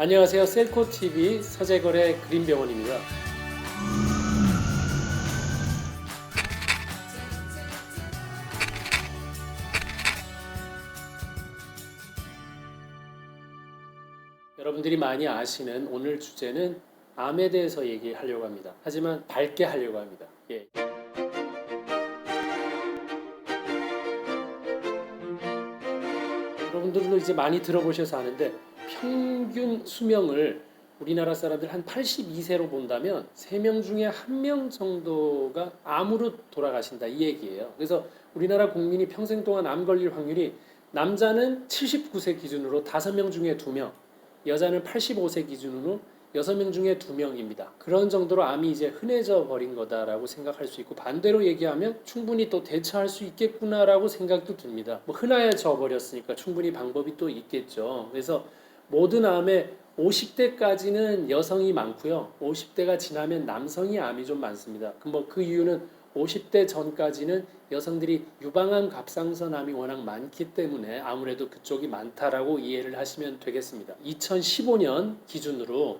안녕하세요. 셀코TV 서재걸의 그린병원입니다. 여러분들이 많이 아시는 오늘 주제는 암에 대해서 얘기하려고 합니다. 하지만 밝게 하려고 합니다. 예. 여러분들도 이제 많이 들어보셔서 아는데 평균 수명을 우리나라 사람들 한 82세로 본다면 3명 중에 1명 정도가 암으로 돌아가신다 이 얘기예요. 그래서 우리나라 국민이 평생 동안 암 걸릴 확률이 남자는 79세 기준으로 5명 중에 2명, 여자는 85세 기준으로 6명 중에 2명입니다. 그런 정도로 암이 이제 흔해져 버린 거다라고 생각할 수 있고, 반대로 얘기하면 충분히 또 대처할 수 있겠구나라고 생각도 듭니다. 뭐 흔해져 버렸으니까 충분히 방법이 또 있겠죠. 그래서 모든 암에 50대까지는 여성이 많고요. 50대가 지나면 남성이 암이 좀 많습니다. 그 이유는 50대 전까지는 여성들이 유방암, 갑상선 암이 워낙 많기 때문에 아무래도 그쪽이 많다라고 이해를 하시면 되겠습니다. 2015년 기준으로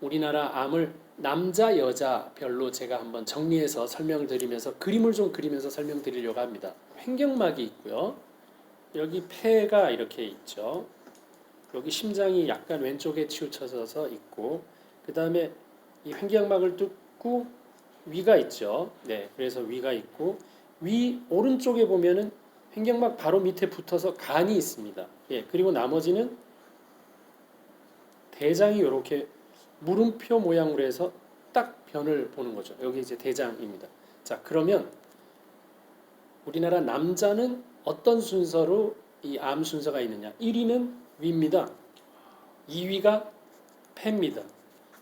우리나라 암을 남자, 여자별로 제가 한번 정리해서 설명을 드리면서 그림을 좀 그리면서 설명드리려고 합니다. 횡격막이 있고요. 여기 폐가 이렇게 있죠. 여기 심장이 약간 왼쪽에 치우쳐서 있고, 그 다음에 이 횡격막을 뚫고 위가 있죠. 네, 그래서 위가 있고, 위 오른쪽에 보면은 횡격막 바로 밑에 붙어서 간이 있습니다. 예, 그리고 나머지는 대장이 이렇게 물음표 모양으로 해서 딱 변을 보는 거죠. 여기 이제 대장입니다. 자, 그러면 우리나라 남자는 어떤 순서로 이 암 순서가 있느냐? 1위는 위입니다. 2위가 폐입니다.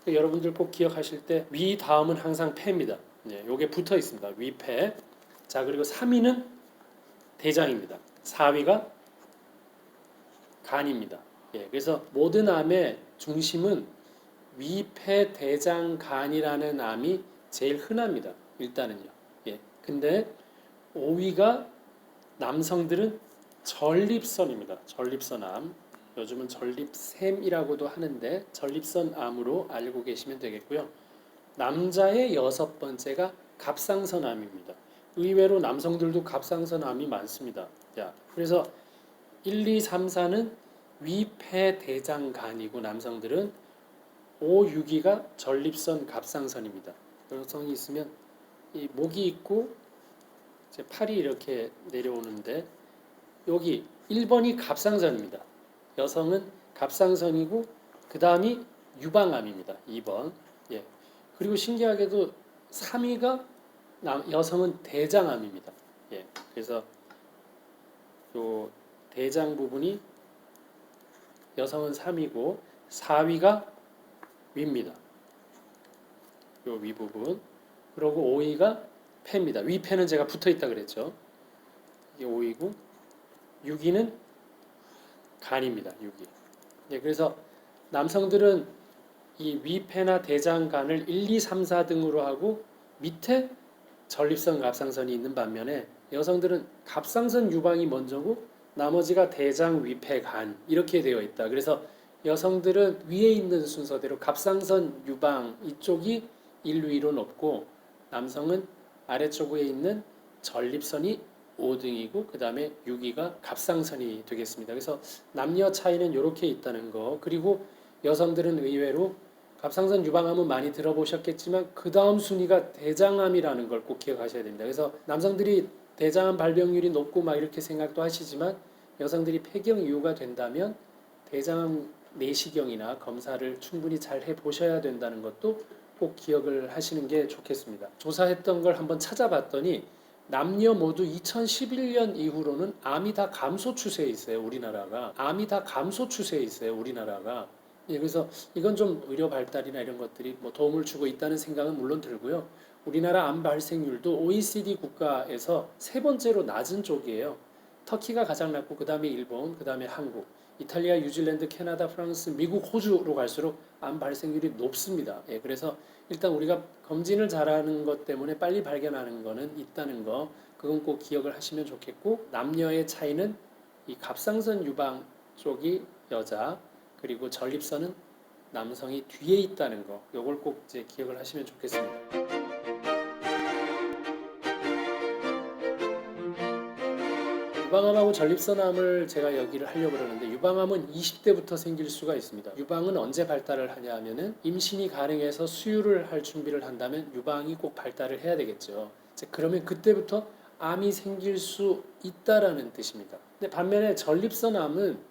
여러분들 꼭 기억하실 때 위 다음은 항상 폐입니다. 네, 요게 붙어 있습니다. 위, 폐. 자, 그리고 3위는 대장입니다. 4위가 간입니다. 예, 그래서 모든 암의 중심은 위, 폐, 대장, 간이라는 암이 제일 흔합니다. 일단은요. 예, 근데 5위가 남성들은 전립선입니다. 전립선암. 요즘은 전립샘이라고도 하는데 전립선암으로 알고 계시면 되겠고요. 남자의 6번째가 갑상선암입니다. 의외로 남성들도 갑상선암이 많습니다. 자, 그래서 1, 2, 3, 4는 위, 폐, 대장, 간이고 남성들은 5, 6위가 전립선, 갑상선입니다. 여성이 있으면 이 목이 있고 이제 팔이 이렇게 내려오는데 여기 1번이 갑상선입니다. 여성은 갑상선이고 그 다음이 유방암입니다. 2번. 예. 그리고 신기하게도 3위가 여성은 대장암입니다. 예. 그래서 요 대장 부분이 여성은 3위고 4위가 위입니다. 요 위 부분. 그리고 5위가 폐입니다. 위폐는 제가 붙어 있다 그랬죠. 이게 5위고 6위는 간입니다. 6위. 예, 그래서 남성들은 이 위폐나 대장, 간을 1, 2, 3, 4 등으로 하고 밑에 전립선, 갑상선이 있는 반면에 여성들은 갑상선 유방이 먼저고 나머지가 대장, 위폐, 간 이렇게 되어 있다. 그래서 여성들은 위에 있는 순서대로 갑상선 유방 이쪽이 1, 2위로 높고 남성은 아래쪽에 있는 전립선이 5등이고 그 다음에 6위가 갑상선이 되겠습니다. 그래서 남녀 차이는 이렇게 있다는 거. 그리고 여성들은 의외로 갑상선 유방암은 많이 들어보셨겠지만 그 다음 순위가 대장암이라는 걸 꼭 기억하셔야 됩니다. 그래서 남성들이 대장암 발병률이 높고 막 이렇게 생각도 하시지만 여성들이 폐경 이후가 된다면 대장암 내시경이나 검사를 충분히 잘 해보셔야 된다는 것도 꼭 기억을 하시는 게 좋겠습니다. 조사했던 걸 한번 찾아봤더니 남녀 모두 2011년 이후로는 암이 다 감소 추세에 있어요. 우리나라가. 암이 다 감소 추세에 있어요. 우리나라가. 예, 그래서 이건 좀 의료 발달이나 이런 것들이 뭐 도움을 주고 있다는 생각은 물론 들고요. 우리나라 암 발생률도 OECD 국가에서 세 번째로 낮은 쪽이에요. 터키가 가장 낮고 그 다음에 일본, 그 다음에 한국, 이탈리아, 뉴질랜드, 캐나다, 프랑스, 미국, 호주로 갈수록 암 발생률이 높습니다. 예, 그래서 일단 우리가 검진을 잘하는 것 때문에 빨리 발견하는 거는 있다는 거, 그건 꼭 기억을 하시면 좋겠고, 남녀의 차이는 이 갑상선 유방 쪽이 여자, 그리고 전립선은 남성이 뒤에 있다는 거, 요걸 꼭 이제 기억을 하시면 좋겠습니다. 유방암하고 전립선암을 제가 여기를 하려고 그러는데, 유방암은 20대부터 생길 수가 있습니다. 유방은 언제 발달을 하냐 하면은 임신이 가능해서 수유를 할 준비를 한다면 유방이 꼭 발달을 해야 되겠죠. 그러면 그때부터 암이 생길 수 있다라는 뜻입니다. 근데 반면에 전립선암은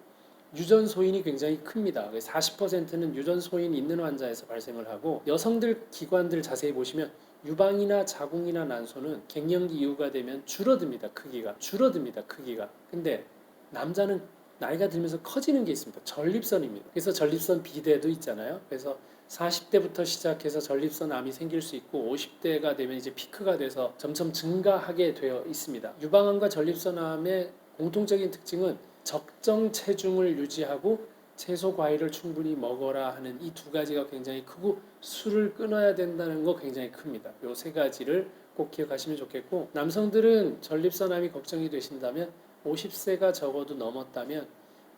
유전 소인이 굉장히 큽니다. 40%는 유전 소인이 있는 환자에서 발생을 하고, 여성들 기관들 자세히 보시면 유방이나 자궁이나 난소는 갱년기 이후가 되면 줄어듭니다. 크기가. 근데 남자는 나이가 들면서 커지는 게 있습니다. 전립선입니다. 그래서 전립선 비대도 있잖아요. 그래서 40대부터 시작해서 전립선 암이 생길 수 있고, 50대가 되면 이제 피크가 돼서 점점 증가하게 되어 있습니다. 유방암과 전립선암의 공통적인 특징은 적정 체중을 유지하고 채소 과일을 충분히 먹어라 하는 이 두 가지가 굉장히 크고, 술을 끊어야 된다는 거 굉장히 큽니다. 요 세 가지를 꼭 기억하시면 좋겠고, 남성들은 전립선암이 걱정이 되신다면 50세가 적어도 넘었다면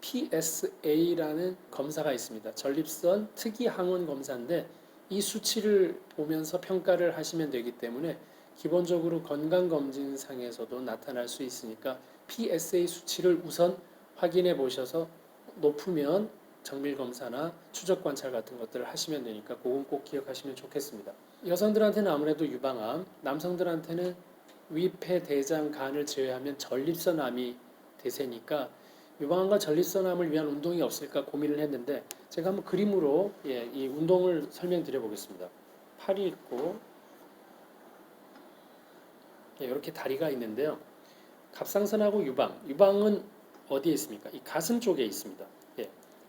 PSA라는 검사가 있습니다. 전립선 특이 항원 검사인데, 이 수치를 보면서 평가를 하시면 되기 때문에 기본적으로 건강검진상에서도 나타날 수 있으니까 PSA 수치를 우선 확인해 보셔서 높으면 정밀검사나 추적관찰 같은 것들을 하시면 되니까 그건 꼭 기억하시면 좋겠습니다. 여성들한테는 아무래도 유방암, 남성들한테는 위폐, 대장, 간을 제외하면 전립선암이 대세니까 유방암과 전립선암을 위한 운동이 없을까 고민을 했는데, 제가 한번 그림으로 이 운동을 설명드려 보겠습니다. 팔이 있고 이렇게 다리가 있는데요. 갑상선하고 유방은 어디에 있습니까? 이 가슴 쪽에 있습니다.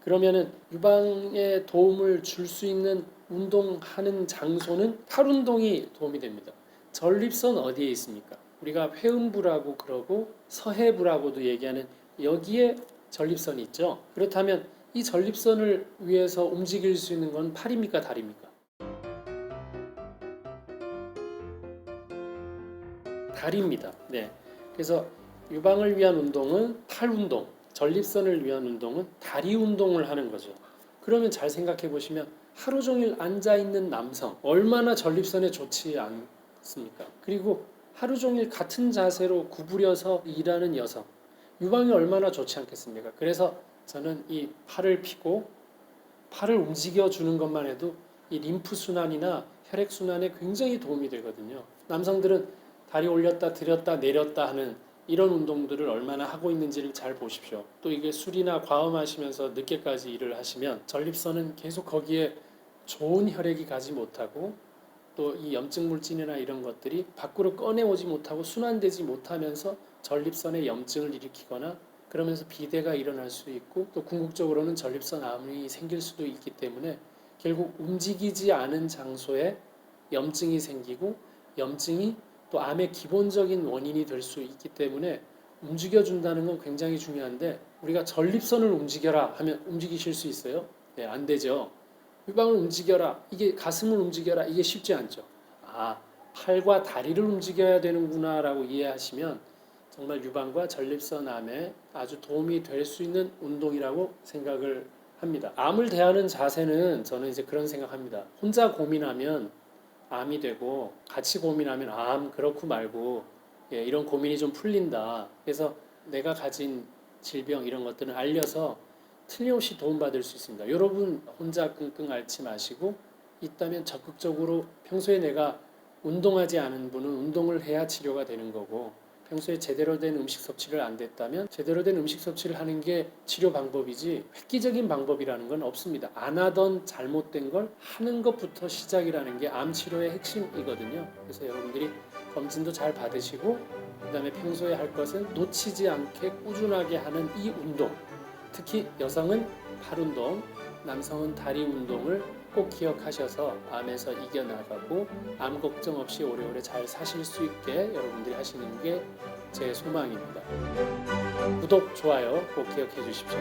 그러면은 유방에 도움을 줄 수 있는 운동하는 장소는 팔 운동이 도움이 됩니다. 전립선 어디에 있습니까? 우리가 회음부라고 그러고 서해부라고도 얘기하는 여기에 전립선이 있죠. 그렇다면 이 전립선을 위해서 움직일 수 있는 건 팔입니까, 다리입니까? 다리입니다. 그래서 유방을 위한 운동은 팔 운동, 전립선을 위한 운동은 다리 운동을 하는 거죠. 그러면 잘 생각해 보시면 하루 종일 앉아 있는 남성 얼마나 전립선에 좋지 않습니까? 그리고 하루 종일 같은 자세로 구부려서 일하는 여성, 유방이 얼마나 좋지 않겠습니까? 그래서 저는 이 팔을 펴고 팔을 움직여 주는 것만 해도 이 림프 순환이나 혈액 순환에 굉장히 도움이 되거든요. 남성들은 다리 올렸다 들였다 내렸다 하는 이런 운동들을 얼마나 하고 있는지를 잘 보십시오. 또 이게 술이나 과음하시면서 늦게까지 일을 하시면 전립선은 계속 거기에 좋은 혈액이 가지 못하고, 또 이 염증 물질이나 이런 것들이 밖으로 꺼내오지 못하고 순환되지 못하면서 전립선에 염증을 일으키거나, 그러면서 비대가 일어날 수 있고, 또 궁극적으로는 전립선 암이 생길 수도 있기 때문에 결국 움직이지 않은 장소에 염증이 생기고, 염증이 또 암의 기본적인 원인이 될 수 있기 때문에 움직여준다는 건 굉장히 중요한데, 우리가 전립선을 움직여라 하면 움직이실 수 있어요? 안 되죠. 유방을 움직여라, 이게 가슴을 움직여라, 이게 쉽지 않죠. 팔과 다리를 움직여야 되는구나 라고 이해하시면 정말 유방과 전립선암에 아주 도움이 될 수 있는 운동이라고 생각을 합니다. 암을 대하는 자세는 저는 이제 그런 생각합니다. 혼자 고민하면 암이 되고, 같이 고민하면 암 그렇고 말고 이런 고민이 좀 풀린다. 그래서 내가 가진 질병 이런 것들은 알려서 틀림없이 도움받을 수 있습니다. 여러분 혼자 끙끙 앓지 마시고, 있다면 적극적으로 평소에 내가 운동하지 않은 분은 운동을 해야 치료가 되는 거고, 평소에 제대로 된 음식 섭취를 안 됐다면 제대로 된 음식 섭취를 하는 게 치료 방법이지, 획기적인 방법이라는 건 없습니다. 안 하던 잘못된 걸 하는 것부터 시작이라는 게 암 치료의 핵심이거든요. 그래서 여러분들이 검진도 잘 받으시고, 그 다음에 평소에 할 것은 놓치지 않게 꾸준하게 하는 이 운동, 특히 여성은 팔 운동, 남성은 다리 운동을 꼭 기억하셔서 암에서 이겨나가고 암 걱정 없이 오래오래 잘 사실 수 있게 여러분들이 하시는 게 제 소망입니다. 구독, 좋아요 꼭 기억해 주십시오.